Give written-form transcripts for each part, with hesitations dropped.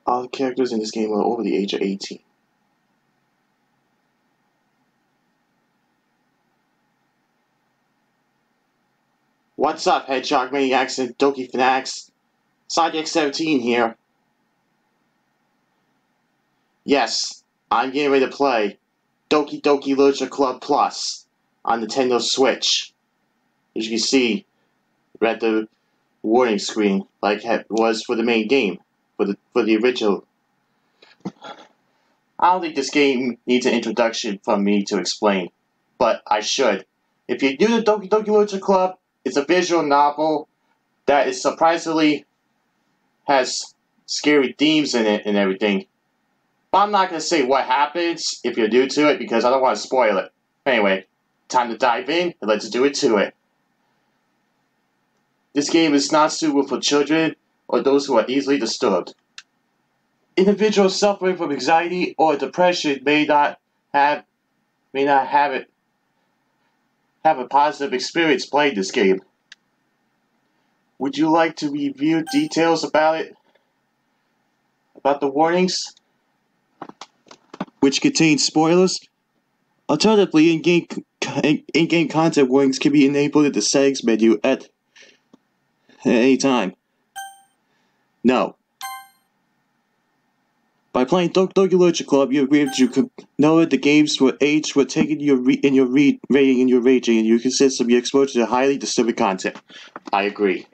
All the characters in this game are over the age of 18. What's up, Hedgehog Maniacs and Doki Fanatics? SideX17 here. Yes, I'm getting ready to play Doki Doki Literature Club Plus on Nintendo Switch. As you can see, we're at the warning screen like it was for the main game, for the original. I don't think this game needs an introduction from me to explain, but I should. If you're new to Doki Doki Literature Club, it's a visual novel that is surprisingly has scary themes in it and everything. But I'm not going to say what happens if you're new to it because I don't want to spoil it. Anyway, time to dive in and let's do it to it. This game is not suitable for children or those who are easily disturbed. Individuals suffering from anxiety or depression may not have a positive experience playing this game. Would you like to review details about it? About the warnings? Which contain spoilers? Alternatively, in-game content warnings can be enabled in the settings menu at any time. No. By playing Doki Doki Literature Club, you agree to know that the games were aged were taken in your rating and your rating, and you consist of your exposure to highly disturbing content. I agree.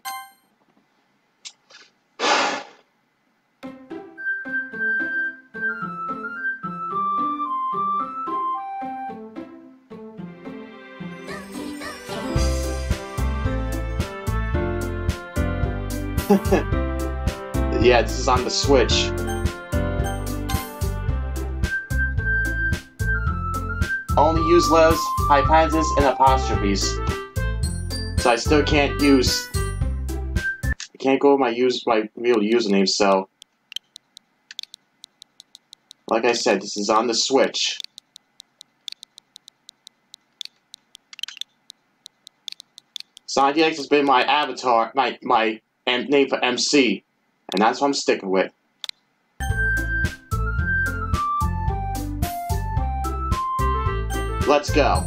Yeah, this is on the Switch. Only use letters, hyphases, and apostrophes. So I still can't use. I can't go with my real username. So, like I said, this is on the Switch. SideX has been my avatar, my name for MC, and that's what I'm sticking with. Let's go.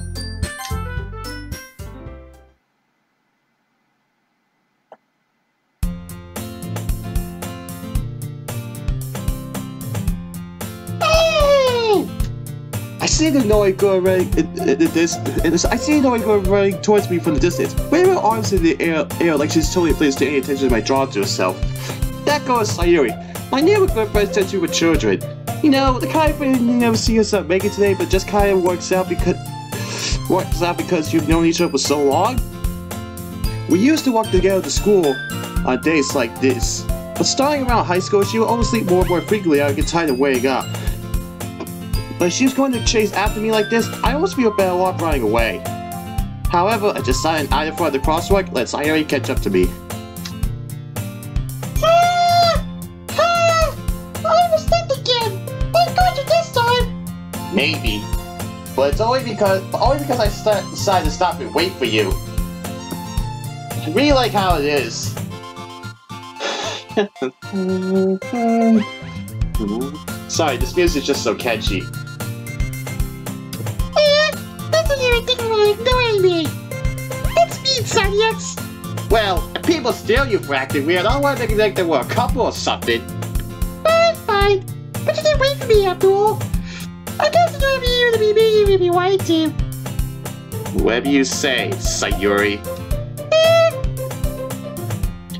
I see the annoying girl running I see the annoying girl running towards me from the distance, waving her arms in the air like she's totally pleased to any attention to my draw to herself. That girl is Sayuri, my neighborhood friend sent you with children. You know, the kind of friend you never see yourself make it today, but just kind of works out because you've known each other for so long. We used to walk together to school on days like this, but starting around high school, she would always sleep more and more frequently. I would get tired of waiting up. But if she was going to chase after me like this, I almost feel better off running away. However, I decided either for the crosswalk, let Sayuri catch up to me. Maybe, but it's only because I decided to stop and wait for you. I really like how it is. Sorry, this music is just so catchy. That's what you're thinking of ignoring me. That's me, SideX. Well, if people steal you for acting weird, I don't want to make it like they were a couple or something. Fine. But you didn't wait for me after all. I guess it's up to you to be mean if you wanted to. Whatever you say, Sayuri.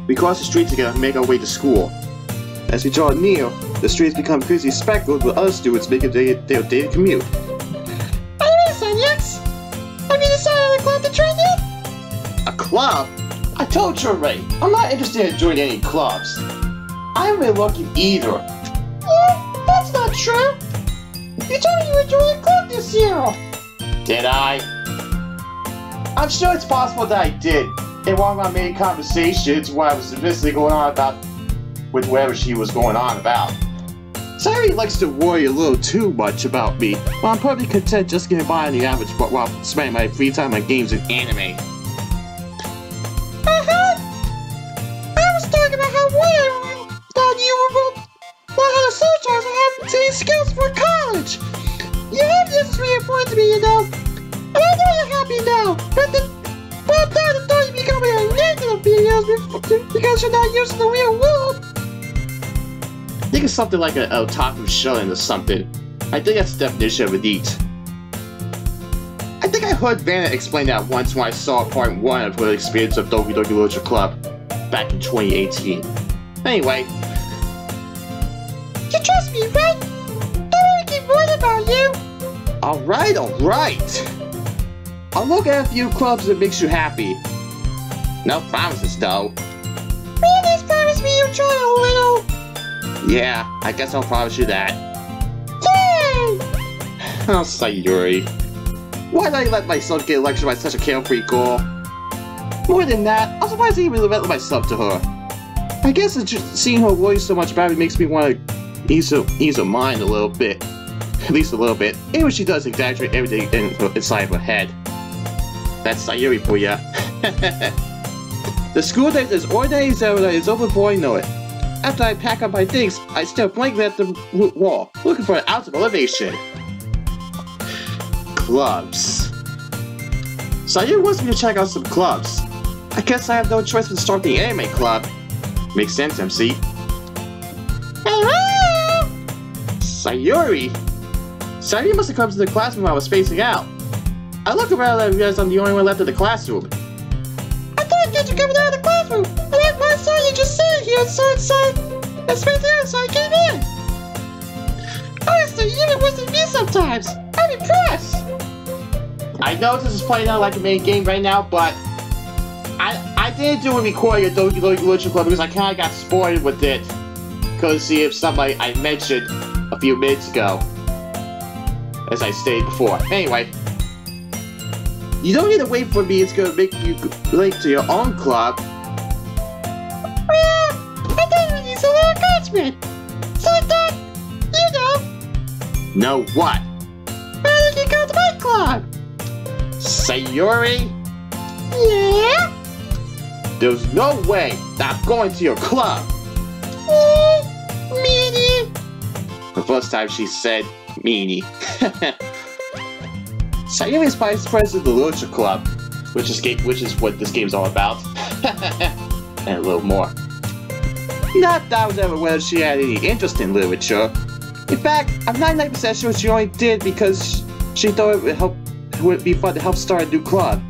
We cross the street together and make our way to school. As we draw near, the streets become crazy speckled with other students making their daily commute. By the way, SideX, have you decided on a club to join yet? A club? I told you already, I'm not interested in joining any clubs. I haven't been looking either. That's not true. You told me you would join a club this year! Did I? I'm sure it's possible that I did. In one of my main conversations where I was basically going on about with whatever she was going on about. Sayuri likes to worry a little too much about me, but I'm perfectly content just getting by on the average while spending my free time on games and anime. I was talking about how worried that you were skills for college. Your happiness is really important to me, you know. And I know you're happy now, but I thought you become a negative videos because you're not used to the real world. I think it's something like an otaku shounen or something. I think that's the definition of a NEET. I think I heard Vanna explain that once when I saw part 1 of her experience of Doki Doki Literature Club back in 2018. Anyway. You trust me, right? Don't worry, keep worrying about you. Alright, alright. I'll look at a few clubs that makes you happy. No promises though. Please promise me you'll try a little. Yeah, I guess I'll promise you that. Yay! Oh, Sayuri. Why did I let myself get lectured by such a carefree girl? More than that, I'm surprised I even let myself to her. I guess it's just seeing her worry so much about it makes me want to ease her mind a little bit. At least a little bit. Even she does exaggerate everything inside of her head. That's Sayuri for ya. The school day is ordinary as ever, it's over before I know it. After I pack up my things, I stare blankly at the wall, looking for an ounce of elevation. Clubs. Sayuri wants me to check out some clubs. I guess I have no choice but to start the anime club. Makes sense, MC. Hello! Sayuri? Sayuri must have come to the classroom while I was spacing out. I look around and realize I'm the only one left in the classroom. I thought you were coming out of the classroom, and I saw you just sitting here and spacing out, so I came in. Honestly, you even worse than me sometimes. I'm impressed. I know this is playing out like a main game right now, but I didn't do a recording of Doki Doki Literature Club because I kinda got spoiled with it. Courtesy of somebody I mentioned a few minutes ago. As I stated before. Anyway. You don't need to wait for me, it's gonna make you link to your own club. Well, I thought you need a little encouragement. So I thought, you know. Know what? Why don't you go to my club? Sayuri? Yeah? There's no way that I'm going to your club. Meanie. The first time she said meanie. Sayuri is vice president of the Literature Club, which is what this game's all about. And a little more. Not that I was ever aware she had any interest in literature. In fact, I'm 99% sure she only did because she thought it would be fun to help start a new club.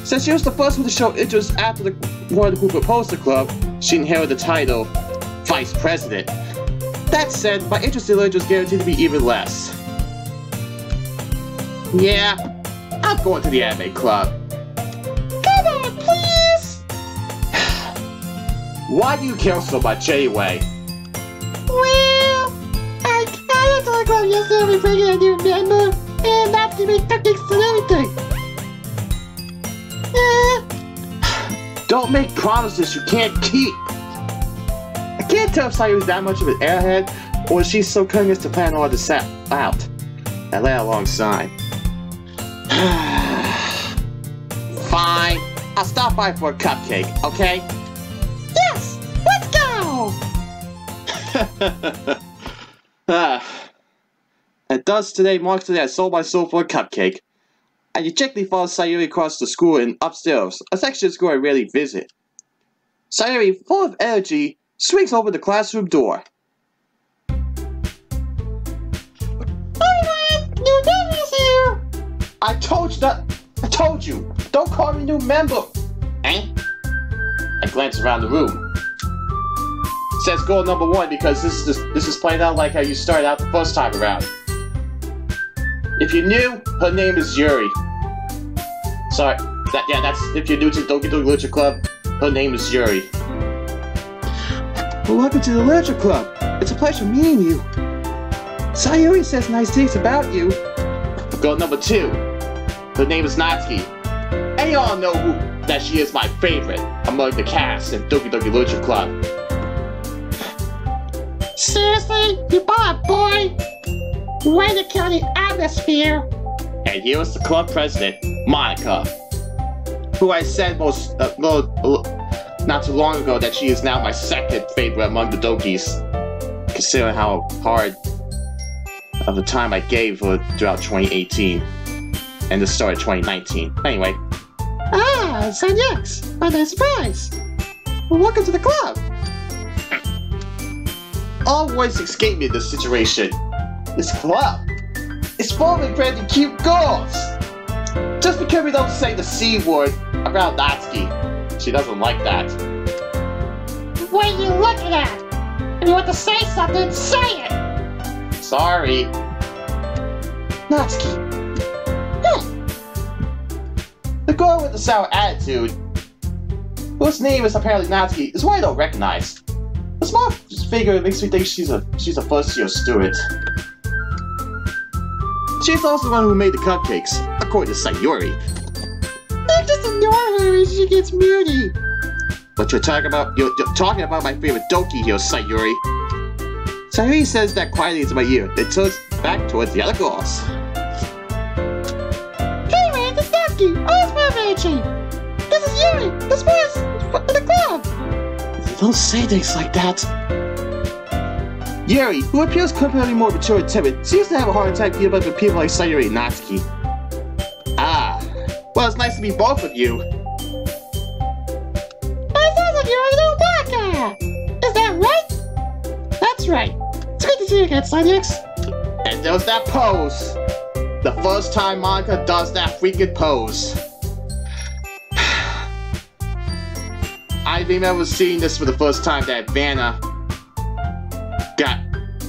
Since she was the first one to show interest after the one who proposed the club, she inherited the title Vice President. That said, my interest in literature is guaranteed to be even less. Yeah, I'm going to the anime club. Come on, please! Why do you care so much anyway? Well, I kinda told the club yesterday we bring in a new member, and not to make cupcakes and everything. Don't make promises you can't keep. I can't tell if Sayuri's that much of an airhead, or if she's so cunning as to plan all this out. I lay alongside. Fine. I'll stop by for a cupcake, okay? Yes! Let's go! And thus today marks the day I sold my soul for a cupcake. I ejectly followed Sayuri across the school and upstairs, a section of the school I rarely visit. Sayuri, full of energy, swings open the classroom door. Everyone, new member's here! I told you, don't call me new member. Eh? I glance around the room. It says goal number 1 because this is playing out like how you started out the first time around. If you're new, her name is Yuri. Sorry, that's if you're new to Doki Doki Literature Club, her name is Yuri. Well, welcome to the Literature Club. It's a pleasure meeting you. Sayuri says nice things about you. Girl number 2, her name is Natsuki. And y'all know that she is my favorite among the cast in Doki Doki Literature Club. Seriously? You bought a boy? Way to kill the atmosphere! And here is the club president, Monica, who I said not too long ago that she is now my second favorite among the Dokis, considering how hard of the time I gave her throughout 2018 and the start of 2019. Anyway. Ah, San X! What a surprise! Well, welcome to the club! All words escape me in this situation. This club is full of incredibly cute girls! Just because we don't say the C word around Natsuki. She doesn't like that. What are you looking at? If you want to say something, say it! Sorry. Natsuki. The girl with the sour attitude, whose name is apparently Natsuki, is one I don't recognize. The small figure makes me think she's a first-year student. She's also the one who made the cupcakes, according to Sayuri. You just ignore her when she gets moody. But you're talking about my favorite Doki here, Sayuri. Sayuri says that quietly into my ear, then turns back towards the other girls. Hey man, it's Natsuki! Oh, it's my This is Yuri, the sports in the club! Don't say things like that. Yuri, who appears completely more mature and timid, seems to have a hard time keeping up with people like Sayuri and Natsuki. Ah, well, it's nice to meet both of you. It sounds like you're a little baka! Is that right? That's right. It's good to see you again, Sonics. And there's that pose. The first time Monica does that freaking pose. I remember seeing this for the first time that Vanna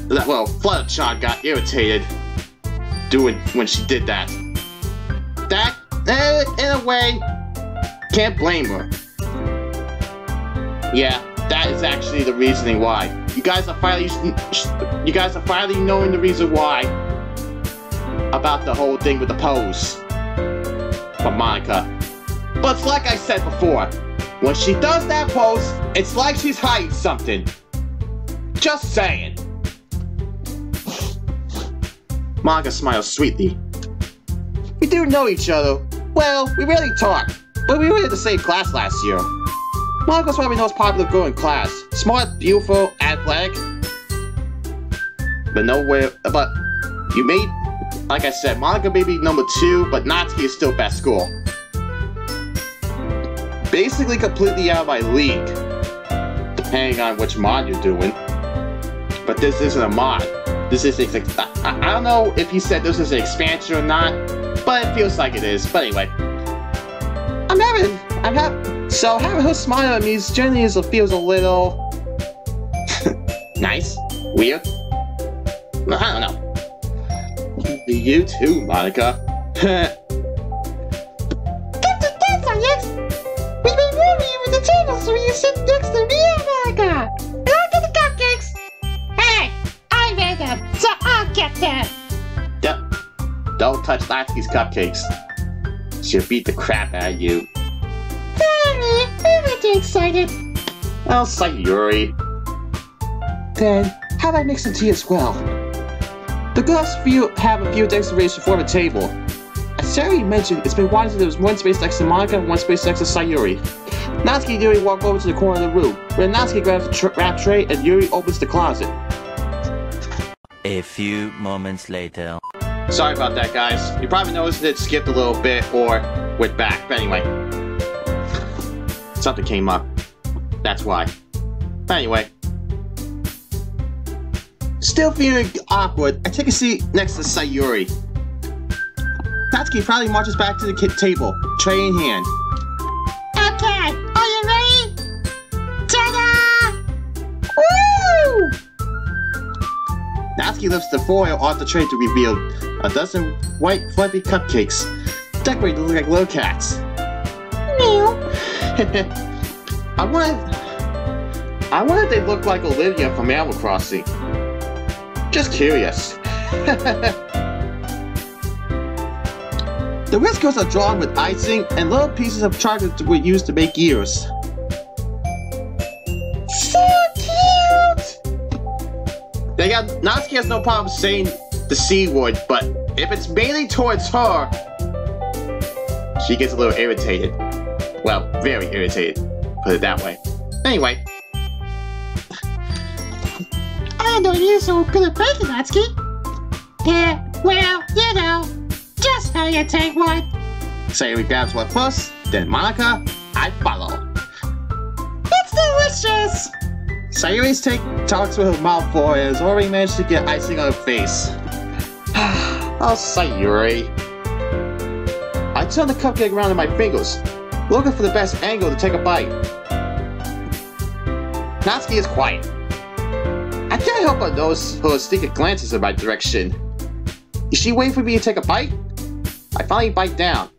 Fluttershy got irritated when she did that. That, in a way, can't blame her. Yeah, that is actually the reasoning why. You guys are finally knowing the reason why about the whole thing with the pose from Monica. But it's like I said before, when she does that pose, it's like she's hiding something. Just saying. Monica smiles sweetly. We do know each other. Well, we rarely talk, but we were in the same class last year. Monica's probably the most popular girl in class. Smart, beautiful, athletic. But you made, like I said, Monica may be number 2, but Natsuki is still best girl. Basically completely out of my league, depending on which mod you're doing. But this isn't a mod. This is I don't know if he said this is an expansion or not, but it feels like it is. But anyway, so having her smile at me generally feels a little nice, weird. I don't know. You too, Monica. So you sit next to me, Monica! And I'll get the cupcakes! Hey! I made them, so I'll get them! Yep. Don't touch Natsuki's cupcakes. She'll beat the crap out of you. Sorry, I'm not too excited. Well, Sayuri. Then, how about I mix some tea as well? The girls have a few decorations to form a table. As Sayuri mentioned, it's been wanting to there was one space next to Monica and one space next to Sayuri. Natsuki and Yuri walk over to the corner of the room, where Natsuki grabs the wrap tray and Yuri opens the closet. A few moments later. Sorry about that, guys. You probably noticed it skipped a little bit or went back, but anyway. Something came up. That's why. Anyway. Still feeling awkward, I take a seat next to Sayuri. Natsuki probably marches back to the table, tray in hand. Okay, are you ready? Ta-da! Woo! Natsuki lifts the foil off the tray to reveal a dozen white, fluffy cupcakes, decorated to look like little cats. Meow. I wonder if they look like Olivia from Animal Crossing. Just curious. The whiskers are drawn with icing, and little pieces of chocolate were used to make ears. So cute! Natsuki has no problem saying the C word, but if it's mainly towards her, she gets a little irritated. Well, very irritated, put it that way. Anyway. I know you're so good at baking, Natsuki. Yeah, well, you know, just how you take one. Sayuri grabs one first, then Monica, I follow. It's delicious! Sayuri talks with her mouth full and has already managed to get icing on her face. Oh, Sayuri. I turn the cupcake around in my fingers, looking for the best angle to take a bite. Natsuki is quiet. I can't help but notice her sneaky glances in my direction. Is she waiting for me to take a bite? I finally bite down.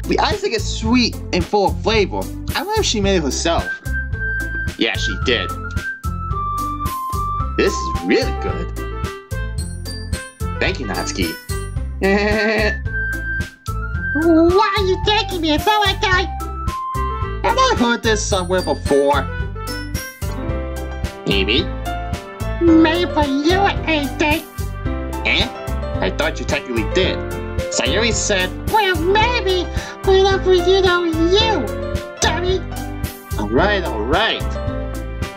The icing is sweet and full of flavor. I wonder if she made it herself. Yeah, she did. This is really good. Thank you, Natsuki. Why are you taking me? It's not like Have I heard this somewhere before? Maybe? Maybe for you, ain't they? Eh? I thought you technically did. Sayuri said... Well, maybe, but not for you, dummy. Alright.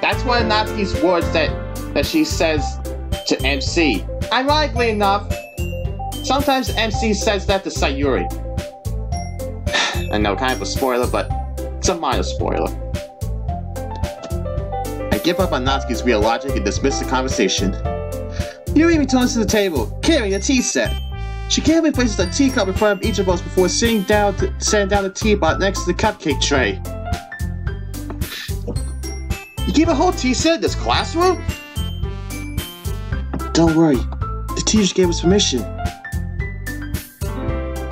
That's one of Natsuki's words that she says to MC. Ironically enough, sometimes MC says that to Sayuri. I know, kind of a spoiler, but it's a minor spoiler. I give up on Natsuki's real logic and dismiss the conversation. Yuri returns to the table, carrying a tea set. She carefully places a teacup in front of each of us before setting down the teapot next to the cupcake tray. You keep a whole tea set in this classroom? Don't worry, the teacher gave us permission.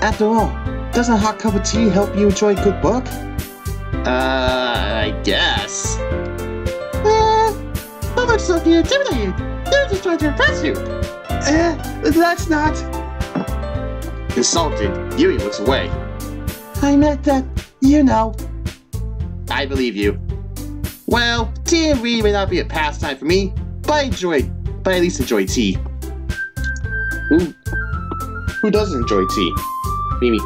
After all, doesn't a hot cup of tea help you enjoy a good book? I guess. That looks like you're intimidated. They're just trying to impress you. That's not... Insulted, Yuri looks away. I meant that, you know. I believe you. Well, tea and reading may not be a pastime for me, but at least enjoy tea. Who doesn't enjoy tea? Maybe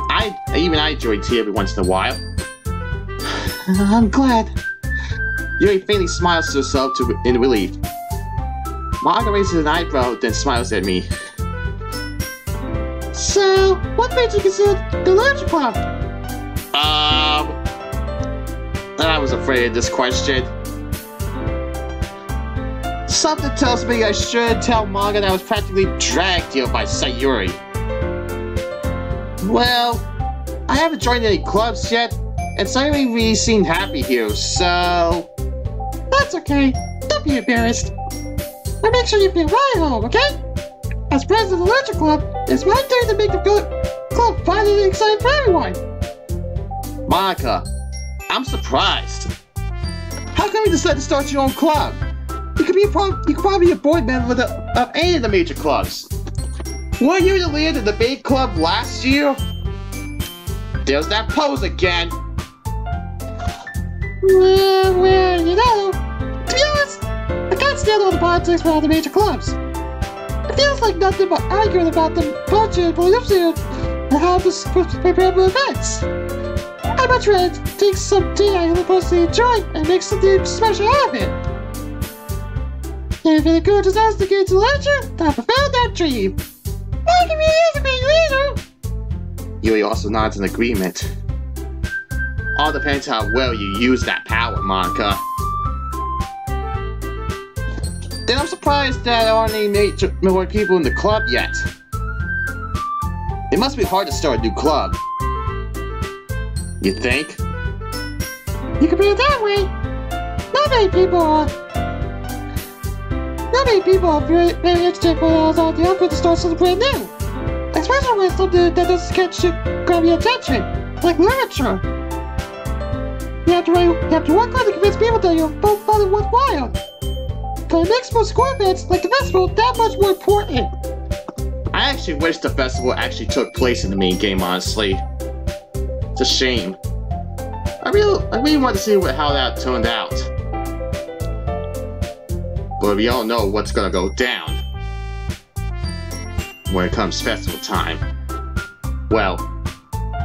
even I enjoy tea every once in a while. I'm glad. Yuri faintly smiles to herself in relief. Monica raises an eyebrow, then smiles at me. So, what made you consider the Literature Club? I was afraid of this question. Something tells me I should tell Monica that I was practically dragged here by Sayuri. Well, I haven't joined any clubs yet, and Sayuri really seemed happy here, so... That's okay. Don't be embarrassed. I'll make sure you feel right at home, okay? As president of the Literature Club, it's my turn to make the club fun and exciting for everyone. Monica, I'm surprised. How come you decided to start your own club? You could probably be a board member of any of the major clubs. Weren't you the leader of the big club last year? There's that pose again. Well, you know, to be honest, I can't stand all the politics for all the major clubs. It feels like nothing but arguing about the budget, pollution, and how to prepare for events. I'd much rather take some tea I personally enjoy and make something special out of it. If it encourages us to get into literature, I fulfill that dream. I can be a great leader. Yuri also nods in agreement. All depends how well you use that power, Monica. Then I'm surprised that there aren't any more people in the club yet. It must be hard to start a new club. You think? You can put it that way. Not many people are very interested on the offer to start something brand new. Especially when something that doesn't grab your attention, like literature. You have to work hard to convince people that you're both fun and worthwhile. But it makes for school events like the festival that much more important. I actually wish the festival actually took place in the main game, honestly. It's a shame. I really want to see how that turned out. But we all know what's gonna go down when it comes festival time. Well,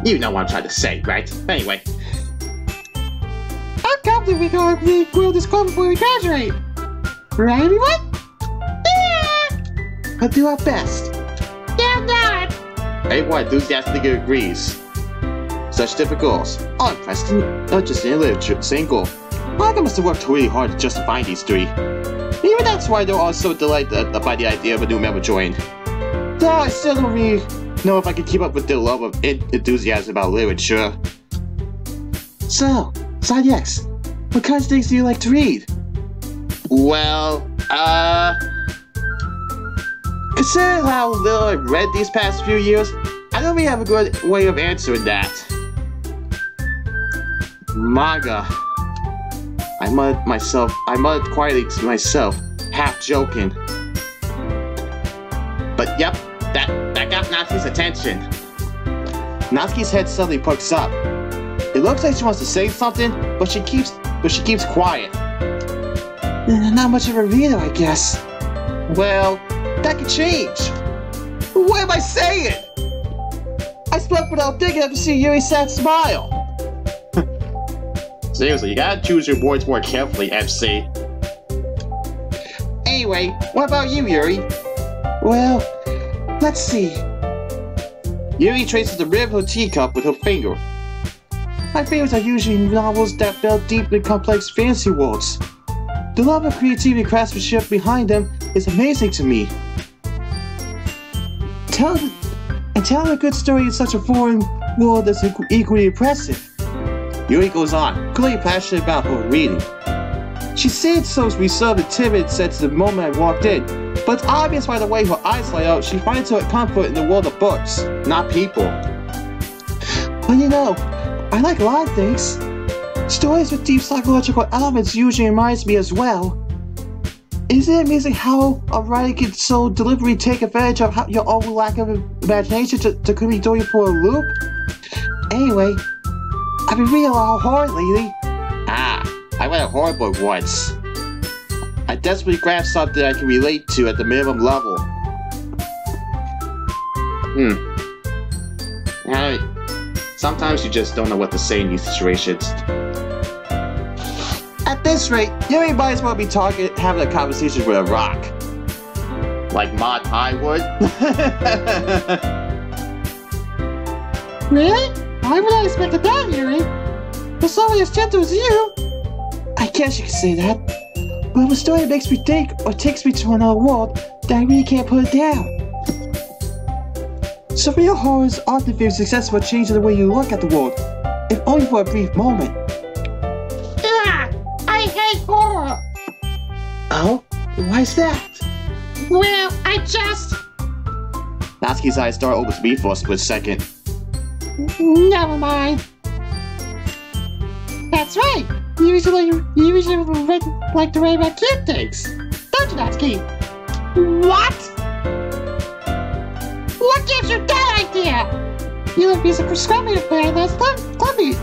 you know what I'm trying to say, right? Anyway. I'm confident we can grow this club before we graduate. Right, everyone? Yeah! We'll do our best. Damn not! Everyone enthusiastically agrees. Such different goals. All impressed, not just in literature, same goal. Manga must have worked really hard to justify these three. Maybe that's why they're all so delighted by the idea of a new member joining. Though I still don't really know if I can keep up with their love of enthusiasm about literature. So, Side X, what kinds of things do you like to read? Well, considering how little I've read these past few years, I don't really have a good way of answering that. Manga. I muttered quietly to myself, half joking. But yep, that got Natsuki's attention. Natsuki's head suddenly perks up. It looks like she wants to say something, but she keeps quiet. Not much of a reader, I guess. Well, that could change. What am I saying? I spoke without thinking after seeing Yuri's sad smile. Seriously, you gotta choose your words more carefully, MC. Anyway, what about you, Yuri? Well, let's see. Yuri traces the rim of her teacup with her finger. My favorites are usually novels that delve deep in complex fantasy worlds. The love of creativity and craftsmanship behind them is amazing to me. Telling a good story in such a foreign world is equally impressive. Yuri goes on, clearly passionate about her reading. She said so reserved and timid since the moment I walked in, but it's obvious by the way her eyes light up she finds her comfort in the world of books, not people. But you know, I like a lot of things. Stories with deep psychological elements usually reminds me as well. Isn't it amazing how a writer can so deliberately take advantage of your own lack of imagination to quickly throw you for a loop? Anyway, I've been reading a lot of horror lately. I read a horror book once. I desperately grabbed something I can relate to at the minimum level. Sometimes you just don't know what to say in these situations. At this rate, you might as well be having a conversation with a rock. Like Mod Pie would. Really? I would have expected that, Yuri. For someone as gentle as you. I guess you could say that. But if a story makes me think or takes me to another world, then I really can't put it down. So real horror is often very successful at changing the way you look at the world, if only for a brief moment. I hate horror. Oh? Why's that? Well, I just... Natsuki's eyes start open to me for a split second. Never mind. That's right. You usually like to read about cute things, don't you, Natsuki? What? What gives you that idea? You look piece of prescribing plan that's clumsy.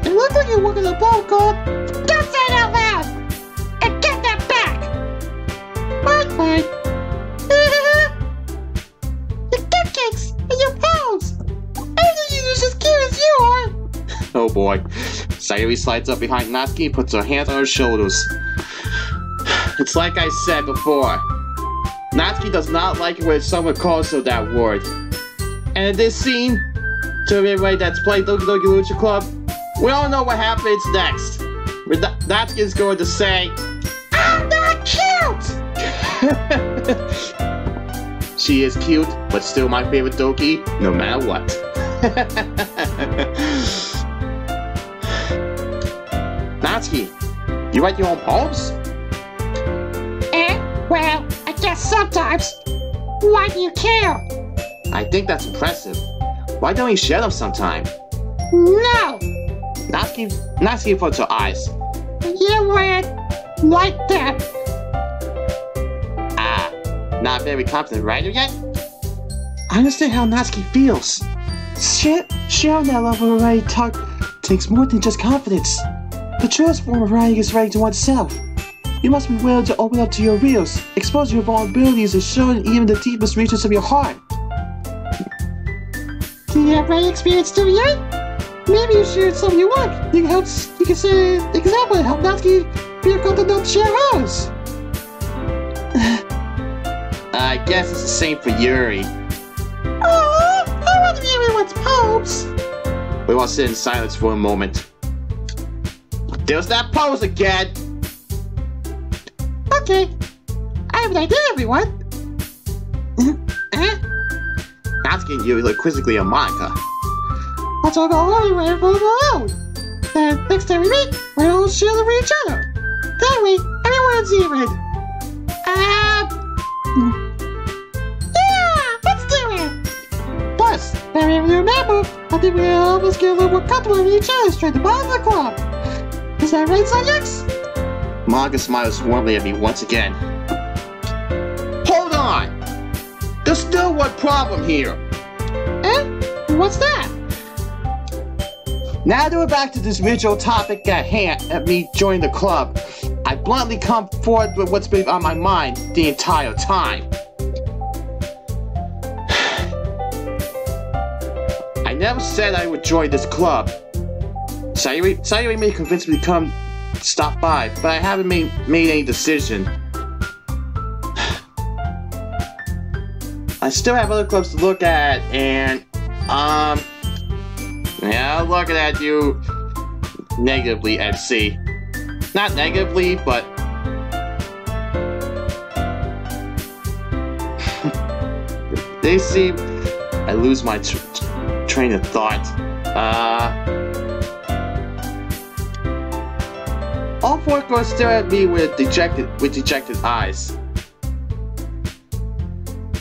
It looks like you're working a ball called. Don't say it out loud! And get that back! Fine. Your cupcakes and your pounds! I think you're just as cute as you are! Oh boy. Sayuri slides up behind Natsuki and puts her hands on her shoulders. It's like I said before. Natsuki does not like it when someone calls her that word. And in this scene, to everybody that's played Doki Doki Lucha Club, we all know what happens next. Natsuki is going to say, I'm not cute! She is cute, but still my favorite Doki, no matter what. Natsuki, you write your own poems? Well, I guess sometimes. Why do you care? I think that's impressive. Why don't you share them sometime? No! Natsuki puts her eyes. You would like that. Not very confident writer yet? I understand how Natsuki feels. Sharing that level of writing talk takes more than just confidence. The truest form of writing is writing to oneself. You must be willing to open up to your readers, expose your vulnerabilities, and show even the deepest reaches of your heart. Do you have writing experience too yet? Maybe you shared some of your work. You can say an example and help Natsuki feel comfortable to share hers. I guess it's the same for Yuri. Oh, I want to be everyone's pose. We all sit in silence for a moment. There's that pose again! Okay, I have an idea, everyone. Natsuki and Yuri look quizzically at Monica. Let's all go anywhere and vote alone. And next time we meet, we'll all share them with each other. That way, everyone's even. Yeah, let's do it. Plus, now if you remember, I think we'll always get a little more comfortable with each other straight to the bottom of the club. Is that right, subjects? Monica smiles warmly at me once again. Hold on! There's still one problem here. What's that? Now that we're back to this original topic at hand, at me joining the club, I bluntly come forward with what's been on my mind the entire time. I never said I would join this club. Sayuri may convince me to come stop by, but I haven't made any decision. I still have other clubs to look at, and yeah, looking at you negatively, MC. Not negatively, but they seem. I lose my train of thought. All four girls stare at me with dejected eyes.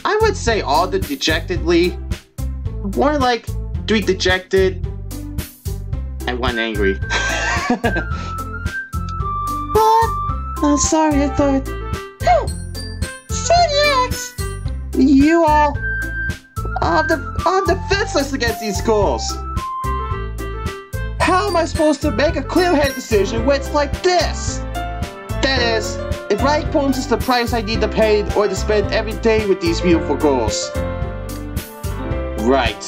I would say all the dejectedly. More like 3 dejected and 1 angry. I'm sorry, I thought. Yes. You all I'm defenseless against these schools. How am I supposed to make a clear-headed decision when it's like this? That is, if Rightful is the price I need to pay or to spend every day with these beautiful girls. Right.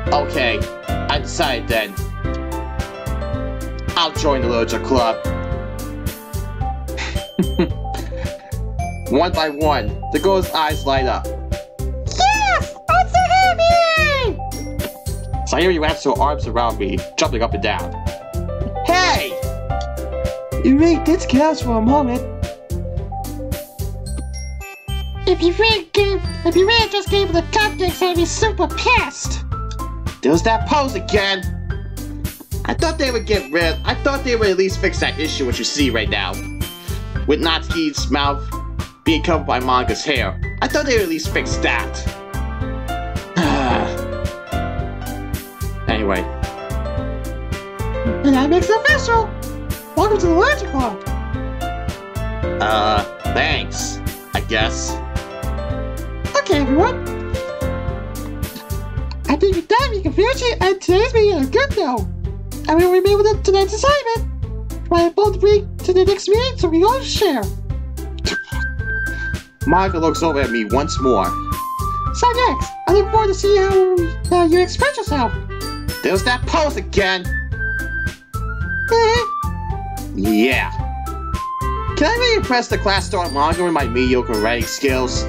Okay, I decided then. I'll join the Literature Club. One by one, the girl's eyes light up. Yes! I'm so happy! Sayuri wraps her arms around me, jumping up and down. Hey! You really did scare us for a moment. If you really just gave the cupcakes, I'd be super pissed. There's that pose again! I thought they would at least fix that issue what you see right now. With Natsuki's mouth being covered by Monica's hair. I thought they would at least fix that. Anyway. And that makes it official! Welcome to the Literature Club! Thanks, I guess. Okay, everyone. I think with that we can finish it, and today's meeting on a good note. And we will remember tonight's assignment. Try both week to the next meeting so we all share. Monica looks over at me once more. So next, I look forward to see how you express yourself. There's that pose again! Yeah. Can I really impress the class star Monica with my mediocre writing skills?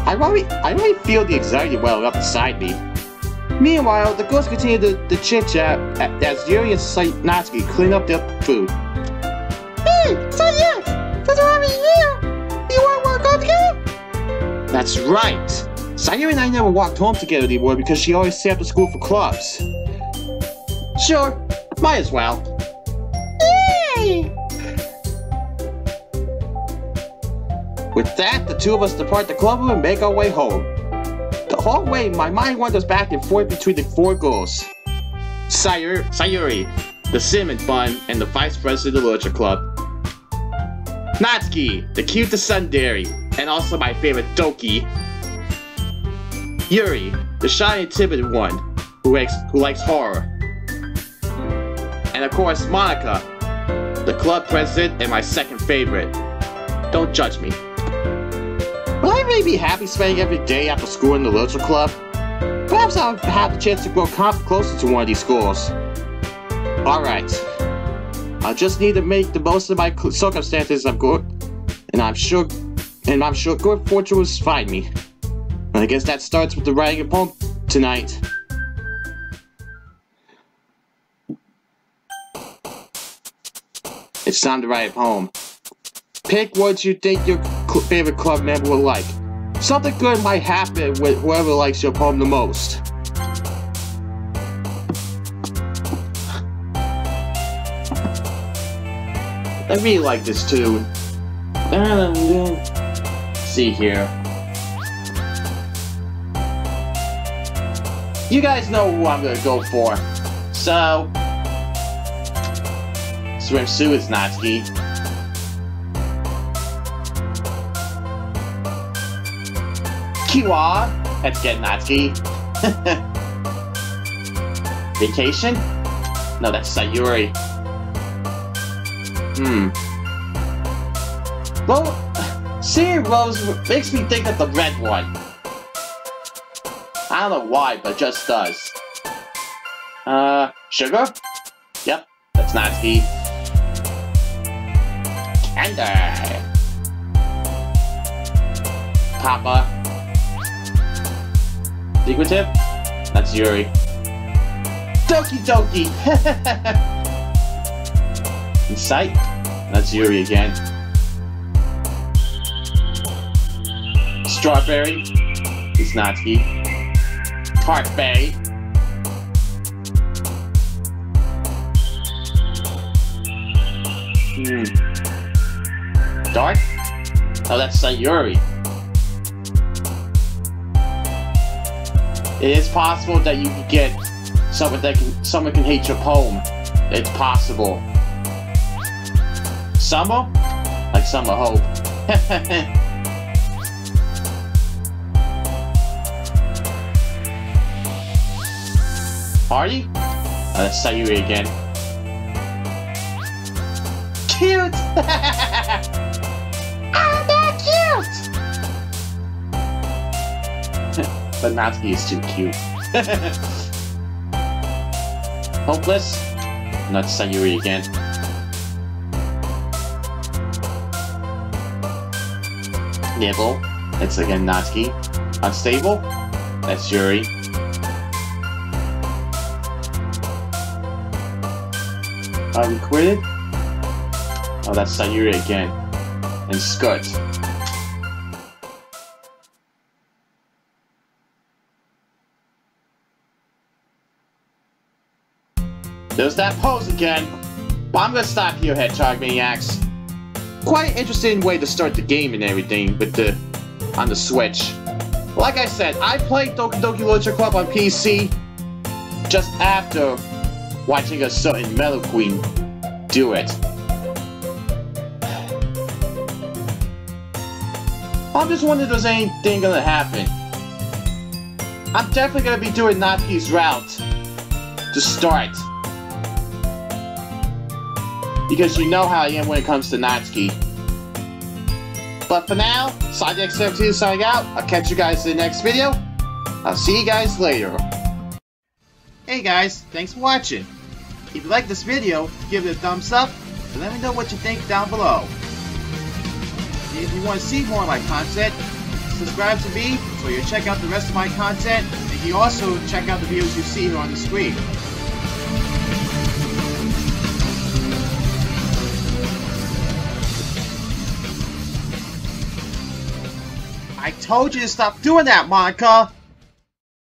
I really feel the anxiety welling up inside me. Meanwhile, the girls continue the chit-chat as Yuri and Natsuki clean up their food. Hey, so yes, since we're already here, you want to work out together? That's right! Sayuri and I never walked home together anymore because she always stayed after school for clubs. Sure, might as well. Yay! With that, the two of us depart the club room and make our way home. The whole way, my mind wanders back and forth between the 4 girls. Sayuri, the cinnamon bun, and the vice president of the Literature Club. Natsuki, the cute tsundere, and also my favorite Doki. Yuri, the shy and timid one, who likes horror. And of course, Monica, the club president and my second favorite. Don't judge me. Will I really be happy spending every day after school in the Literature Club? Perhaps I'll have the chance to grow closer to one of these schools. Alright. I'll just need to make the most of my circumstances. I'm sure good fortune will find me. I guess that starts with the writing a poem tonight. It's time to write a poem. Pick words you think your favorite club member will like. Something good might happen with whoever likes your poem the most. I really like this tune. See here. You guys know who I'm gonna go for. So, swimsuit is Natsuki. Kiwa, let's get Natsuki. Vacation? No, that's Sayuri. Well, seeing Rose makes me think of the red one. I don't know why, but it just does. Sugar? Yep, that's Natsuki. Candy! Papa. Secretive? That's Yuri. Doki Doki! Insight? That's Yuri again. Strawberry? It's Natsuki. Heartberry? Dark? Oh, that's Sayuri. It is possible that you can get someone can hate your poem. It's possible. Summer? Like Summer Hope. Party? That's Sayuri again. Cute! Oh, they're cute! But Natsuki is too cute. Hopeless? Not Sayuri again. Nibble? It's again Natsuki. Unstable? That's Yuri. Are we quitted? Oh, that's Sayuri again. And Skirt. There's that pose again! But I'm gonna stop here, Hedgehog Maniacs. Quite an interesting way to start the game and everything with on the Switch. Like I said, I played Doki Doki Literature Club on PC just after watching a certain Metal Queen do it. I'm just wondering if there's anything gonna happen. I'm definitely gonna be doing Natsuki's route to start. Because you know how I am when it comes to Natsuki. But for now, SideX17 signing out. I'll catch you guys in the next video. I'll see you guys later. Hey guys, thanks for watching. If you like this video, give it a thumbs up and let me know what you think down below. If you want to see more of my content, subscribe to me so you'll check out the rest of my content, and you also check out the videos you see here on the screen. I told you to stop doing that, Monica!